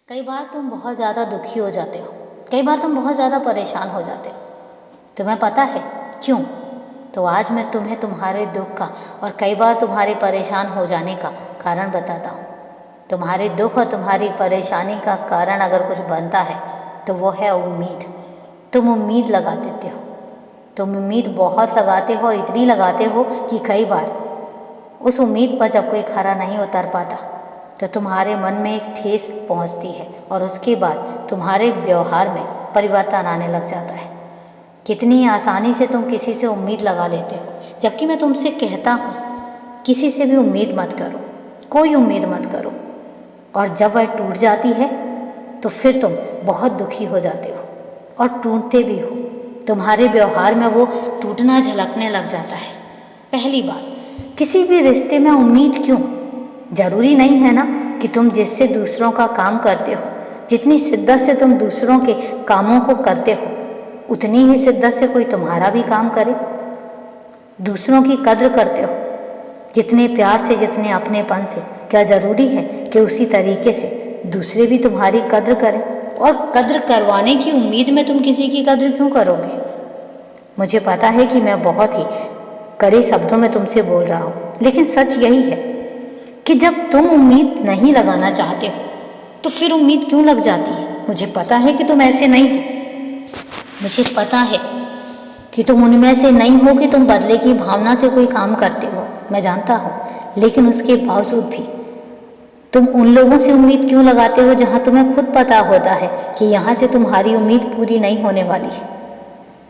कई बार तुम बहुत ज़्यादा दुखी हो जाते हो, कई बार तुम बहुत ज़्यादा परेशान हो जाते हो। तुम्हें पता है क्यों? तो आज मैं तुम्हें तुम्हारे दुख का और कई बार तुम्हारे परेशान हो जाने का कारण बताता हूँ। तुम्हारे दुख और तुम्हारी परेशानी का कारण अगर कुछ बनता है तो वो है उम्मीद। तुम उम्मीद लगा देते हो, तुम उम्मीद बहुत लगाते हो और इतनी लगाते हो कि कई बार उस उम्मीद पर जब कोई खरा नहीं उतर पाता तो तुम्हारे मन में एक ठेस पहुंचती है और उसके बाद तुम्हारे व्यवहार में परिवर्तन आने लग जाता है। कितनी आसानी से तुम किसी से उम्मीद लगा लेते हो, जबकि मैं तुमसे कहता हूँ किसी से भी उम्मीद मत करो, कोई उम्मीद मत करो। और जब वह टूट जाती है तो फिर तुम बहुत दुखी हो जाते हो और टूटते भी हो। तुम्हारे व्यवहार में वो टूटना झलकने लग जाता है। पहली बात, किसी भी रिश्ते में उम्मीद क्यों? ज़रूरी नहीं है ना कि तुम जिससे दूसरों का काम करते हो, जितनी शिद्दत से तुम दूसरों के कामों को करते हो, उतनी ही शिद्दत से कोई तुम्हारा भी काम करे। दूसरों की कद्र करते हो जितने प्यार से, जितने अपनेपन से, क्या ज़रूरी है कि उसी तरीके से दूसरे भी तुम्हारी कद्र करें? और कद्र करवाने की उम्मीद में तुम किसी की कद्र क्यों करोगे? मुझे पता है कि मैं बहुत ही कड़े शब्दों में तुमसे बोल रहा हूँ, लेकिन सच यही है कि जब तुम उम्मीद नहीं लगाना चाहते हो तो फिर उम्मीद क्यों लग जाती है? मुझे पता है कि तुम ऐसे नहीं हो, मुझे पता है कि तुम उनमें से नहीं हो कि तुम बदले की भावना से कोई काम करते हो, मैं जानता हूँ। लेकिन उसके बावजूद भी तुम उन लोगों से उम्मीद क्यों लगाते हो जहाँ तुम्हें खुद पता होता है कि यहाँ से तुम्हारी उम्मीद पूरी नहीं होने वाली है।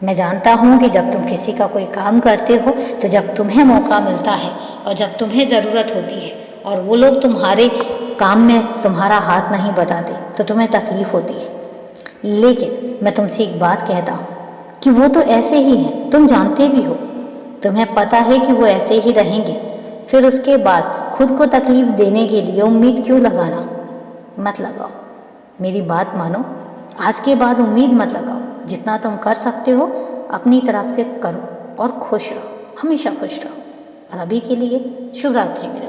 मैं जानता हूँ कि जब तुम किसी का कोई काम करते हो तो जब तुम्हें मौका मिलता है और जब तुम्हें ज़रूरत होती है और वो लोग तुम्हारे काम में तुम्हारा हाथ नहीं बटाते तो तुम्हें तकलीफ़ होती है। लेकिन मैं तुमसे एक बात कहता हूँ कि वो तो ऐसे ही हैं, तुम जानते भी हो, तुम्हें पता है कि वो ऐसे ही रहेंगे। फिर उसके बाद खुद को तकलीफ़ देने के लिए उम्मीद क्यों लगाना? मत लगाओ, मेरी बात मानो। आज के बाद उम्मीद मत लगाओ। जितना तुम कर सकते हो अपनी तरफ से करो और खुश रहो, हमेशा खुश रहो। और अभी के लिए शुभ रात्रि मेरे।